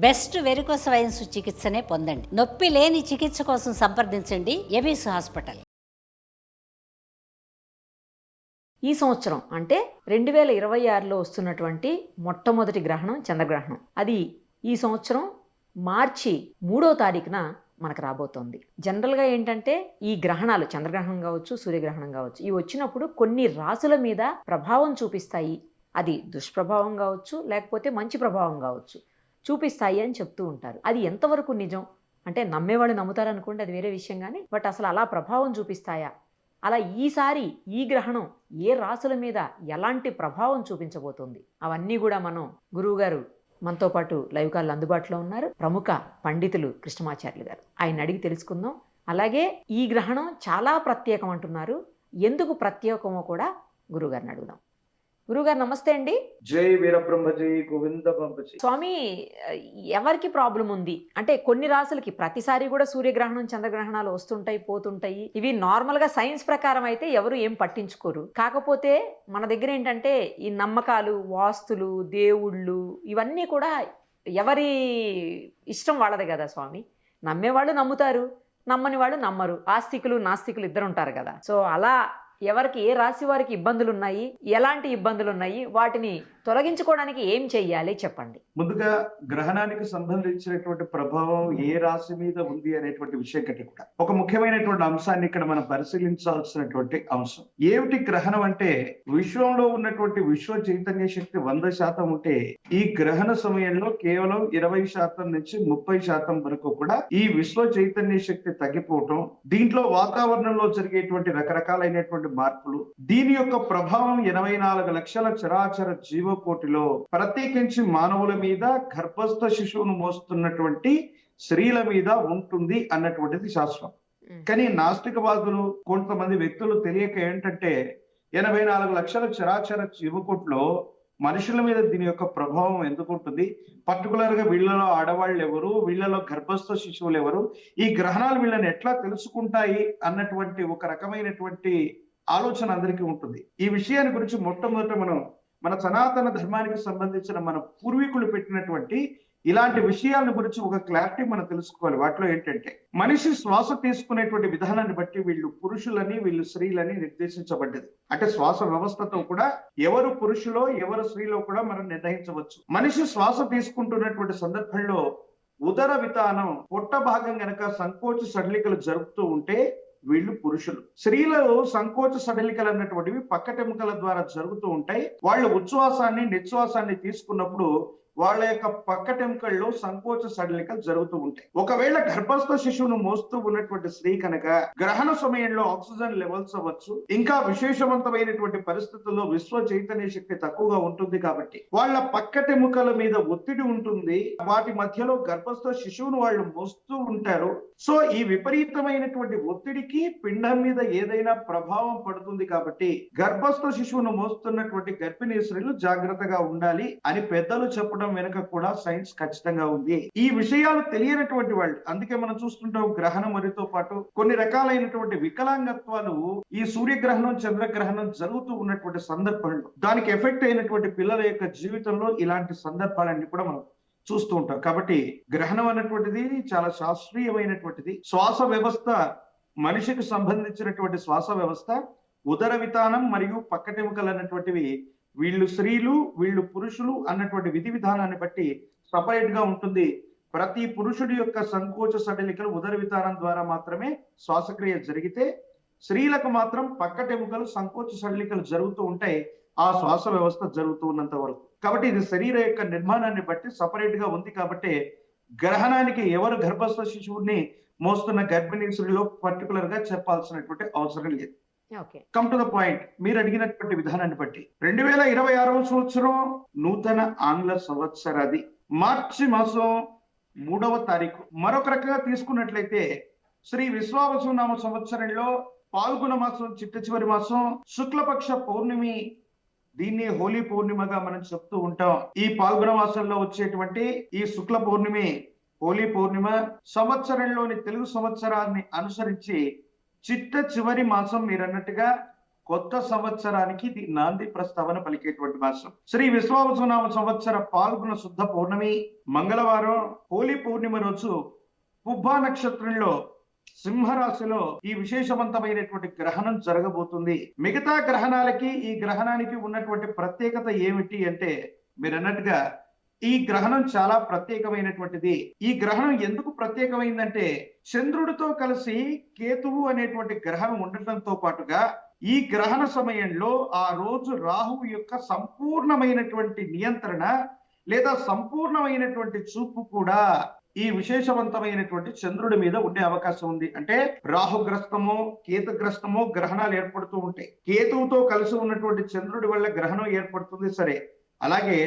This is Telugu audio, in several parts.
బెస్ట్ వెరికోస్ వెయిన్స్ చికిత్సనే పొందండి. నొప్పి లేని చికిత్స కోసం సంప్రదించండి ఎబిస్ హాస్పిటల్. ఈ సంవత్సరం అంటే 2026లో వస్తున్నటువంటి మొట్టమొదటి గ్రహణం చంద్రగ్రహణం. అది ఈ సంవత్సరం మార్చి 3వ తారీఖున మనకు రాబోతోంది. జనరల్గా ఏంటంటే ఈ గ్రహణాలు చంద్రగ్రహణం కావచ్చు, సూర్యగ్రహణం కావచ్చు, ఇవి వచ్చినప్పుడు కొన్ని రాసుల మీద ప్రభావం చూపిస్తాయి. అది దుష్ప్రభావం కావచ్చు, లేకపోతే మంచి ప్రభావం కావచ్చు, చూపిస్తాయి అని చెప్తూ ఉంటారు. అది ఎంతవరకు నిజం అంటే నమ్మేవాళ్ళు నమ్ముతారనుకోండి, అది వేరే విషయం. కానీ బట్ అసలు అలా ప్రభావం చూపిస్తాయా, అలా ఈసారి ఈ గ్రహణం ఏ రాసుల మీద ఎలాంటి ప్రభావం చూపించబోతోంది, అవన్నీ కూడా మనం గురువుగారు మనతో పాటు లైవ్ కాల్ అందుబాటులో ఉన్నారు. ప్రముఖ పండితులు కృష్ణమాచార్యులు గారు, ఆయన అడిగి తెలుసుకుందాం. అలాగే ఈ గ్రహణం చాలా ప్రత్యేకం అంటున్నారు, ఎందుకు ప్రత్యేకమో కూడా గురువుగారిని అడుగుదాం. గురుగారు నమస్తే అండి. జై వీరబ్రహ్మజీ గోవింద పంపజీ. స్వామి, ఎవరికి ప్రాబ్లం ఉంది అంటే కొన్ని రాసులకి ప్రతిసారి కూడా సూర్యగ్రహణం చంద్రగ్రహణాలు వస్తుంటాయి పోతుంటాయి. ఇవి నార్మల్ గా సైన్స్ ప్రకారం అయితే ఎవరు ఏం పట్టించుకోరు. కాకపోతే మన దగ్గర ఏంటంటే ఈ నమ్మకాలు, వాస్తులు, దేవుళ్ళు ఇవన్నీ కూడా ఎవరి ఇష్టం వాళ్ళదే కదా స్వామి. నమ్మేవాళ్ళు నమ్ముతారు, నమ్మని వాళ్ళు నమ్మరు. ఆస్తికులు నాస్తికులు ఇద్దరు ఉంటారు కదా. సో అలా ఎవరికి ఏ రాశి వారికి ఇబ్బందులు ఉన్నాయి, ఎలాంటి ఇబ్బందులు ఉన్నాయి, వాటిని తొలగించుకోవడానికి ఏం చెయ్యాలి చెప్పండి. ముందుగా గ్రహణానికి సంబంధించినటువంటి ప్రభావం ఏ రాశి మీద ఉంది అనేటువంటి విషయం కంటే కూడా ఒక ముఖ్యమైనటువంటి అంశాన్ని ఇక్కడ మనం పరిశీలించాల్సినటువంటి అంశం ఏమిటి గ్రహణం అంటే, విశ్వంలో ఉన్నటువంటి విశ్వ చైతన్య శక్తి 100% ఉంటే ఈ గ్రహణ సమయంలో కేవలం 20% నుంచి 30% వరకు కూడా ఈ విశ్వ చైతన్య శక్తి తగ్గిపోవటం, దీంట్లో వాతావరణంలో జరిగేటువంటి రకరకాలైనటువంటి మార్పులు, దీని యొక్క ప్రభావం 84 లక్షల చరాచర జీవకోటిలో ప్రత్యేకించి మానవుల మీద, గర్భస్థ శిశువును మోస్తున్నటువంటి స్త్రీల మీద ఉంటుంది అన్నటువంటిది శాస్త్రం. కానీ నాస్తికవాదులు కొంతమంది వ్యక్తులు తెలియక ఏంటంటే 84 లక్షల చరాచర జీవకోటిలో మనుషుల మీద దీని యొక్క ప్రభావం ఎందుకు ఉంటుంది, పర్టికులర్ గా వీళ్ళలో ఆడవాళ్ళు ఎవరు, వీళ్ళలో గర్భస్థ శిశువులు ఎవరు, ఈ గ్రహణాలు వీళ్ళని ఎట్లా తెలుసుకుంటాయి అన్నటువంటి ఒక రకమైనటువంటి ఆలోచన అందరికీ ఉంటుంది. ఈ విషయాన్ని గురించి మొట్టమొదట మనం మన సనాతన ధర్మానికి సంబంధించిన మన పూర్వీకులు పెట్టినటువంటి ఇలాంటి విషయాల గురించి ఒక క్లారిటీ మనం తెలుసుకోవాలి. వాటిలో ఏంటంటే, మనిషి శ్వాస తీసుకునేటువంటి విధానాన్ని బట్టి వీళ్ళు పురుషులని వీళ్ళు స్త్రీలని నిర్దేశించబడ్డది. అంటే శ్వాస వ్యవస్థతో కూడా ఎవరు పురుషులో ఎవరు స్త్రీలో కూడా మనం నిర్ణయించవచ్చు. మనిషి శ్వాస తీసుకుంటున్నటువంటి సందర్భంలో ఉదర వితానం, పొట్ట భాగం గనక సంకోచ సడలికలు జరుపుతూ ఉంటే వీళ్ళు పురుషులు. స్త్రీలలో సంకోచ సడలికలు అన్నటువంటివి పక్కటెముకల ద్వారా జరుగుతూ ఉంటాయి. వాళ్ళు ఉచ్ఛ్వాసాన్ని నిశ్వాసాన్ని తీసుకున్నప్పుడు వాళ్ళ యొక్క పక్కటెముకల్లో సంకోచ సడలికలు జరుగుతూ ఉంటాయి. ఒకవేళ గర్భస్థ శిశువును మోస్తూ ఉన్నటువంటి స్త్రీ కనుక గ్రహణ సమయంలో ఆక్సిజన్ లెవెల్స్ అవ్వచ్చు, ఇంకా విశేషవంతమైనటువంటి పరిస్థితుల్లో విశ్వ చైతన్య శక్తి తక్కువగా ఉంటుంది కాబట్టి వాళ్ళ పక్కటెముకల మీద ఒత్తిడి ఉంటుంది. వాటి మధ్యలో గర్భస్థ శిశువును వాళ్ళు మోస్తూ ఉంటారు. సో ఈ విపరీతమైనటువంటి ఒత్తిడికి పిండం మీద ఏదైనా ప్రభావం పడుతుంది కాబట్టి గర్భస్థ శిశువును మోస్తున్నటువంటి గర్భిణీ స్త్రీలు జాగ్రత్తగా ఉండాలి అని పెద్దలు చెప్పడం వెనుక కూడా సైన్స్ ఖచ్చితంగా ఉంది. ఈ విషయాలు తెలియనటువంటి వాళ్ళు, అందుకే మనం చూస్తుంటాం గ్రహణం మరితో పాటు కొన్ని రకాలైనటువంటి వికలాంగత్వాలు ఈ సూర్యగ్రహణం చంద్రగ్రహణం జరుగుతూ ఉన్నటువంటి సందర్భంలో దానికి ఎఫెక్ట్ అయినటువంటి పిల్లల యొక్క జీవితంలో ఇలాంటి సందర్భాలన్నీ కూడా మనం చూస్తూ ఉంటాం. కాబట్టి గ్రహణం అన్నటువంటిది చాలా శాస్త్రీయమైనటువంటిది. శ్వాస వ్యవస్థ, మనిషికి సంబంధించినటువంటి శ్వాస వ్యవస్థ, ఉదర వితానం మరియు పక్కటెముకలు అన్నటువంటివి వీళ్ళు స్త్రీలు వీళ్ళు పురుషులు అన్నటువంటి విధి విధానాన్ని బట్టి సపరేట్ గా ఉంటుంది. ప్రతి పురుషుడి యొక్క సంకోచ సడలికలు ఉదర విధానం ద్వారా మాత్రమే శ్వాసక్రియ జరిగితే, స్త్రీలకు మాత్రం పక్కటెముకలు సంకోచ సడలికలు జరుగుతూ ఉంటాయి ఆ శ్వాస వ్యవస్థ జరుగుతూ ఉన్నంత వరకు. కాబట్టి ఇది శరీర యొక్క నిర్మాణాన్ని బట్టి సపరేట్ గా ఉంది. కాబట్టి గ్రహణానికి ఎవరు గర్భస్థ శిశువుని మోస్తున్న గర్భిణీ స్త్రీలో పర్టికులర్ గా చెప్పాల్సినటువంటి అవసరం లేదు. కమ్ టు ద పాయింట్, మీరు అడిగినటువంటి విధానాన్ని బట్టి 2026వ సంవత్సరం నూతన ఆంగ్ల సంవత్సరాది మార్చి మాసం 3వ తారీఖు. మరొక రకంగా తీసుకున్నట్లయితే శ్రీ విశ్వావసునామ సంవత్సరంలో పాల్గొన మాసం చిట్ట చివరి మాసం శుక్లపక్ష పౌర్ణమి, దీన్ని హోలీ పౌర్ణిమగా మనం చెప్తూ ఉంటాం. ఈ పాల్గొన మాసంలో వచ్చేటువంటి ఈ శుక్ల పౌర్ణమి హోలీ పౌర్ణిమ సంవత్సరంలోని తెలుగు సంవత్సరాన్ని అనుసరించి చిట్ట చివరి మాసం, మీరన్నట్టుగా కొత్త సంవత్సరానికి ఇది నాంది ప్రస్తావన పలికేటువంటి మాసం. శ్రీ విశ్వావసునామ సంవత్సర పాల్గొన శుద్ధ పౌర్ణమి మంగళవారం హోలీ పూర్ణిమ రోజు పుబ్బా నక్షత్రంలో సింహరాశిలో ఈ విశేషవంతమైనటువంటి గ్రహణం జరగబోతుంది. మిగతా గ్రహణాలకి ఈ గ్రహణానికి ఉన్నటువంటి ప్రత్యేకత ఏమిటి అంటే, మీరు అన్నట్టుగా ఈ గ్రహణం చాలా ప్రత్యేకమైనటువంటిది. ఈ గ్రహణం ఎందుకు ప్రత్యేకమైందంటే, చంద్రుడితో కలిసి కేతువు అనేటువంటి గ్రహణం ఉండటంతో పాటుగా ఈ గ్రహణ సమయంలో ఆ రోజు రాహువు యొక్క సంపూర్ణమైనటువంటి నియంత్రణ లేదా సంపూర్ణమైనటువంటి చూపు కూడా ఈ విశేషవంతమైనటువంటి చంద్రుడి మీద ఉండే అవకాశం ఉంది. అంటే రాహుగ్రస్తమో కేతుగ్రస్తమో గ్రహణాలు ఏర్పడుతూ ఉంటాయి. కేతువుతో కలిసి ఉన్నటువంటి చంద్రుడి వల్ల గ్రహణం ఏర్పడుతుంది, సరే. అలాగే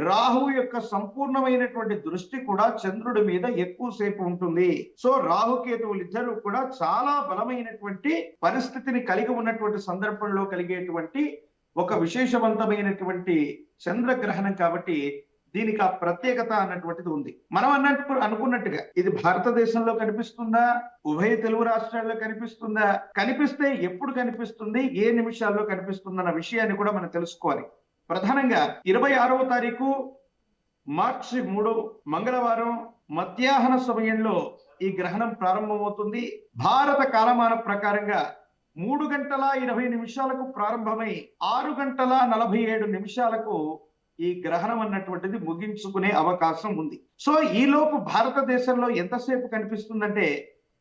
రాహువు యొక్క సంపూర్ణమైనటువంటి దృష్టి కూడా చంద్రుడి మీద ఎక్కువసేపు ఉంటుంది. సో రాహుకేతువులు ఇద్దరు కూడా చాలా బలమైనటువంటి పరిస్థితిని కలిగి ఉన్నటువంటి సందర్భంలో కలిగేటువంటి ఒక విశేషవంతమైనటువంటి చంద్రగ్రహణం కాబట్టి దీనికి ఆ ప్రత్యేకత అన్నటువంటిది ఉంది. మనం అనుకున్నట్టుగా ఇది భారతదేశంలో కనిపిస్తుందా, ఉభయ తెలుగు రాష్ట్రాల్లో కనిపిస్తుందా, కనిపిస్తే ఎప్పుడు కనిపిస్తుంది, ఏ నిమిషాల్లో కనిపిస్తుంది అన్న విషయాన్ని కూడా మనం తెలుసుకోవాలి. ప్రధానంగా 26వ తారీఖు మార్చి 3 మంగళవారం మధ్యాహ్న సమయంలో ఈ గ్రహణం ప్రారంభమవుతుంది. భారత కాలమాన ప్రకారంగా 3:20 ప్రారంభమై 6:47 ఈ గ్రహణం అన్నటువంటిది ముగించుకునే అవకాశం ఉంది. సో ఈ లోపు భారతదేశంలో ఎంతసేపు కనిపిస్తుందంటే,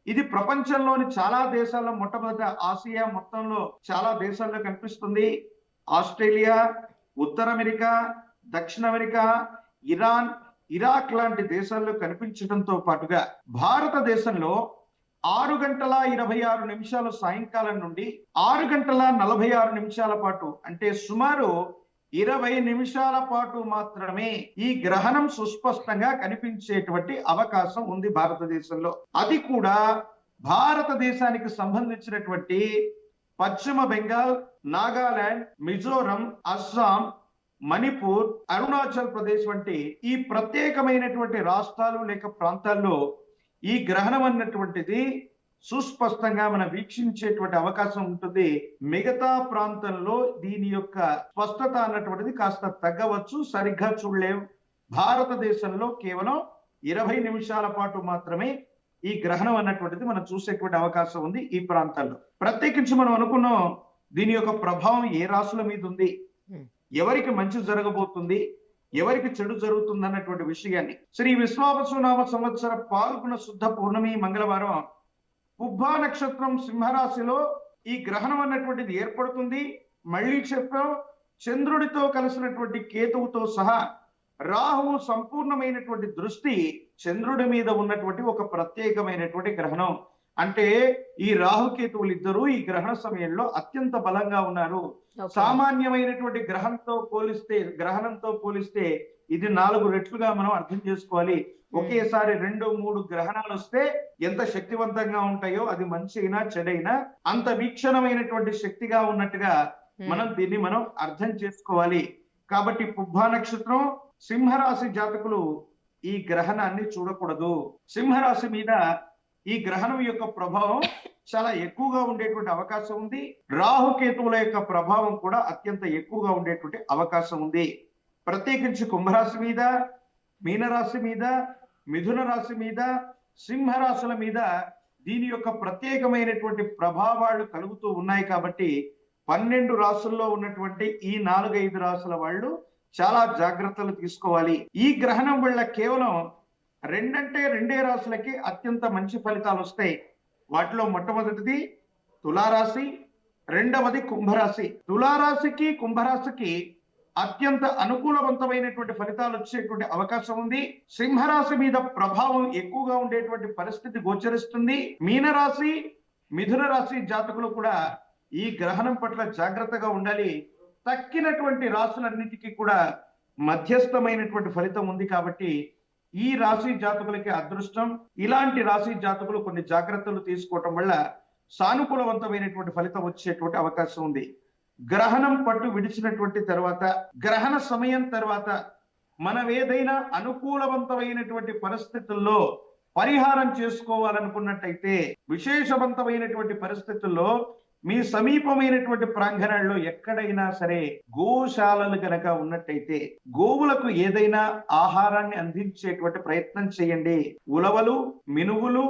ఇది ప్రపంచంలోని చాలా దేశాల్లో మొట్టమొదట ఆసియా మొత్తంలో చాలా దేశాల్లో కనిపిస్తుంది. ఆస్ట్రేలియా, ఉత్తర అమెరికా, దక్షిణ అమెరికా, ఇరాన్, ఇరాక్ లాంటి దేశాల్లో కనిపించడంతో పాటుగా భారతదేశంలో 6:26 సాయంకాలం నుండి 6:46 పాటు, అంటే సుమారు 20 నిమిషాల పాటు మాత్రమే ఈ గ్రహణం సుస్పష్టంగా కనిపించేటువంటి అవకాశం ఉంది భారతదేశంలో. అది కూడా భారతదేశానికి సంబంధించినటువంటి పశ్చిమ బెంగాల్, నాగాలాండ్, మిజోరం, అస్సాం, మణిపూర్, అరుణాచల్ ప్రదేశ్ వంటి ఈ ప్రత్యేకమైనటువంటి రాష్ట్రాలు లేక ప్రాంతాల్లో ఈ గ్రహణం అన్నటువంటిది సుస్పష్టంగా మనం వీక్షించేటువంటి అవకాశం ఉంటుంది. మిగతా ప్రాంతంలో దీని యొక్క స్పష్టత అన్నటువంటిది కాస్త తగ్గవచ్చు, సరిగ్గా చూడలేం. భారతదేశంలో కేవలం 20 నిమిషాల పాటు మాత్రమే ఈ గ్రహణం అన్నటువంటిది మనం చూసేటువంటి అవకాశం ఉంది ఈ ప్రాంతాల్లో. ప్రత్యేకించి మనం అనుకున్నాం దీని యొక్క ప్రభావం ఏ రాశుల మీద ఉంది, ఎవరికి మంచి జరగబోతుంది, ఎవరికి చెడు జరుగుతుంది అన్నటువంటి విషయాన్ని. శ్రీ విశ్వావసునామ సంవత్సర పాల్గొన శుద్ధ పౌర్ణమి మంగళవారం పుబ్బా నక్షత్రం సింహరాశిలో ఈ గ్రహణం అన్నటువంటిది ఏర్పడుతుంది. మళ్ళీ చెప్పాం, చంద్రుడితో కలిసినటువంటి కేతువుతో సహా రాహువు సంపూర్ణమైనటువంటి దృష్టి చంద్రుడి మీద ఉన్నటువంటి ఒక ప్రత్యేకమైనటువంటి గ్రహణం. అంటే ఈ రాహుకేతువులు ఇద్దరు ఈ గ్రహణ సమయంలో అత్యంత బలంగా ఉన్నారు. సామాన్యమైనటువంటి గ్రహణంతో పోలిస్తే ఇది 4 రెట్లుగా మనం అర్థం చేసుకోవాలి. ఒకేసారి 2-3 గ్రహణాలు వస్తే ఎంత శక్తివంతంగా ఉంటాయో, అది మంచి అయినా చెడైనా అంత వీక్షణమైనటువంటి శక్తిగా ఉన్నట్టుగా దీన్ని మనం అర్థం చేసుకోవాలి. కాబట్టి పుబ్బా నక్షత్రం సింహరాశి జాతకులు ఈ గ్రహణాన్ని చూడకూడదు. సింహరాశి మీద ఈ గ్రహణం యొక్క ప్రభావం చాలా ఎక్కువగా ఉండేటువంటి అవకాశం ఉంది. రాహుకేతువుల యొక్క ప్రభావం కూడా అత్యంత ఎక్కువగా ఉండేటువంటి అవకాశం ఉంది. ప్రత్యేకించి కుంభరాశి మీద, మీనరాశి మీద, మిథున రాశి మీద, సింహరాశుల మీద దీని యొక్క ప్రత్యేకమైనటువంటి ప్రభావాలు కలుగుతూ ఉన్నాయి. కాబట్టి 12 రాశుల్లో ఉన్నటువంటి ఈ 4-5 రాశుల వాళ్ళు చాలా జాగ్రత్తలు తీసుకోవాలి. ఈ గ్రహణం వల్ల కేవలం 2 రాశులకి అత్యంత మంచి ఫలితాలు వస్తాయి. వాటిలో మొట్టమొదటిది తులారాశి, రెండవది కుంభరాశి. తులారాశికి కుంభరాశికి అత్యంత అనుకూలవంతమైనటువంటి ఫలితాలు వచ్చేటువంటి అవకాశం ఉంది. సింహరాశి మీద ప్రభావం ఎక్కువగా ఉండేటువంటి పరిస్థితి గోచరిస్తుంది. మీనరాశి, మిథున రాశి జాతకులు కూడా ఈ గ్రహణం పట్ల జాగ్రత్తగా ఉండాలి. తక్కినటువంటి రాశులన్నిటికీ కూడా మధ్యస్థమైనటువంటి ఫలితం ఉంది. కాబట్టి ఈ రాశి జాతకులకి అదృష్టం. ఇలాంటి రాశి జాతకులు కొన్ని జాగ్రత్తలు తీసుకోవటం వల్ల సానుకూలవంతమైనటువంటి ఫలితం వచ్చేటువంటి అవకాశం ఉంది. గ్రహణం పట్టు విడిచినటువంటి తర్వాత, గ్రహణ సమయం తర్వాత మనం ఏదైనా అనుకూలవంతమైనటువంటి పరిస్థితుల్లో పరిహారం చేసుకోవాలనుకున్నట్టయితే, విశేషవంతమైనటువంటి పరిస్థితుల్లో మీ సమీపమైనటువంటి ప్రాంగణాల్లో ఎక్కడైనా సరే గోశాలలు గనక ఉన్నట్టయితే గోవులకు ఏదైనా ఆహారాన్ని అందించేటువంటి ప్రయత్నం చేయండి. ఉలవలు, మినువులు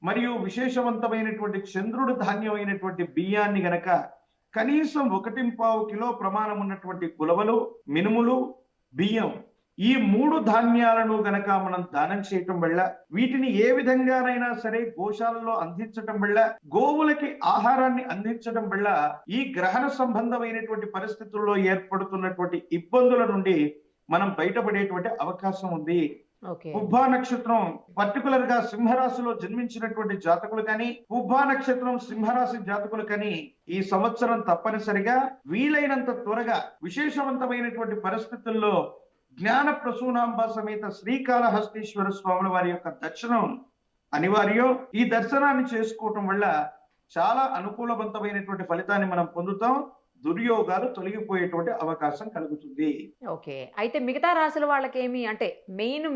మరియు విశేషవంతమైనటువంటి చంద్రుడు ధాన్యమైనటువంటి బియ్యాన్ని గనక కనీసం 1.25 కిలో ప్రమాణం ఉన్నటువంటి ఉలవలు, మినుములు, బియ్యం, ఈ 3 ధాన్యాలను గనక మనం దానం చేయటం వల్ల, వీటిని ఏ విధంగానైనా సరే గోశాలలో అందించటం వల్ల, గోవులకి ఆహారాన్ని అందించటం వల్ల ఈ గ్రహణ సంబంధమైనటువంటి పరిస్థితుల్లో ఏర్పడుతున్నటువంటి ఇబ్బందుల నుండి మనం బయటపడేటువంటి అవకాశం ఉంది. ఓకే. పుబ్బా నక్షత్రం పర్టికులర్ గా సింహరాశిలో జన్మించినటువంటి జాతకులు కానీ, పుబ్బా నక్షత్రం సింహరాశి జాతకులు కానీ ఈ సంవత్సరం తప్పనిసరిగా వీలైనంత త్వరగా విశేషవంతమైనటువంటి పరిస్థితుల్లో జ్ఞాన ప్రసూనాంబ సమేత శ్రీకాళహస్తీశ్వర స్వాముల వారి యొక్క దర్శనం అనివార్యం. ఈ దర్శనాన్ని చేసుకోవటం వల్ల చాలా అనుకూలవంతమైనటువంటి ఫలితాన్ని మనం పొందుతాం. దుర్యోగాలు తొలగిపోయేటువంటి అవకాశం కలుగుతుంది. ఓకే. అయితే మిగతా రాశుల వాళ్ళకేమి అంటే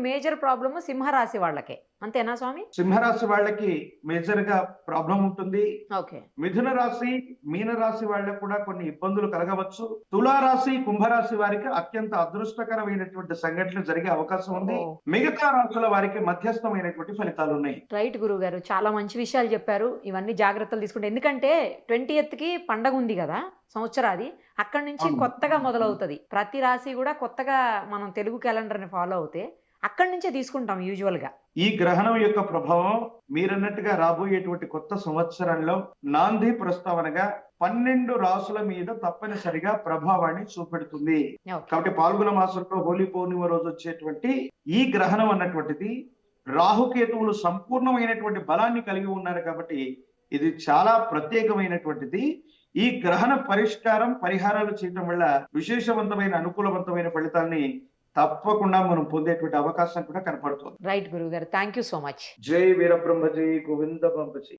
మేజర్ ప్రాబ్లమ్ సింహరాశి వాళ్ళకే అంతేనా స్వామి? సింహరాశి వాళ్ళకి మేజర్ గా ప్రాబ్లం ఉంటుంది. ఓకే. మిథున రాశి, మీన రాశి వాళ్ళకు కూడా కొన్ని ఇబ్బందులు కలగవచ్చు. తులారాశి, కుంభరాశి వారికి అత్యంత అదృష్టకరమైనటువంటి సంఘటనలు జరిగే అవకాశం ఉంది. మిగతా రాశుల వారికి మధ్యస్థమైనటువంటి ఫలితాలు ఉన్నాయి. రైట్ గురువు గారు, చాలా మంచి విషయాలు చెప్పారు. ఇవన్నీ జాగ్రత్తలు తీసుకుంటే, ఎందుకంటే 20th కి పండగ ఉంది కదా సంవత్సరాది, అక్కడి నుంచి అవును. కొత్తగా మొదలవుతుంది. ప్రతి రాశి కూడా కొత్తగా మనం తెలుగు క్యాలెండర్ని ఫాలో అవుతే అక్కడి నుంచే తీసుకుంటాం యూజువల్ గా. ఈ గ్రహణం యొక్క ప్రభావం మీరన్నట్టుగా రాబోయేటువంటి కొత్త సంవత్సరంలో నాంది ప్రస్తావనగా 12 రాసుల మీద తప్పనిసరిగా ప్రభావాన్ని చూపెడుతుంది. ఓకే. కాబట్టి పాల్గొన మాసంలో హోలీ పౌర్ణిమ రోజు వచ్చేటువంటి ఈ గ్రహణం అన్నటువంటిది రాహుకేతువులు సంపూర్ణమైనటువంటి బలాన్ని కలిగి ఉన్నారు కాబట్టి ఇది చాలా ప్రత్యేకమైనటువంటిది. ఈ గ్రహణ పరిహారాలు చేయడం వల్ల విశేషవంతమైన అనుకూలవంతమైన ఫలితాన్ని తప్పకుండా మనం పొందేటువంటి అవకాశం కూడా కనపడుతుంది. రైట్ గురువు గారు, థ్యాంక్ యూ సో మచ్. జై వీరబ్రహ్మ, జై గోవింద బంబజీ.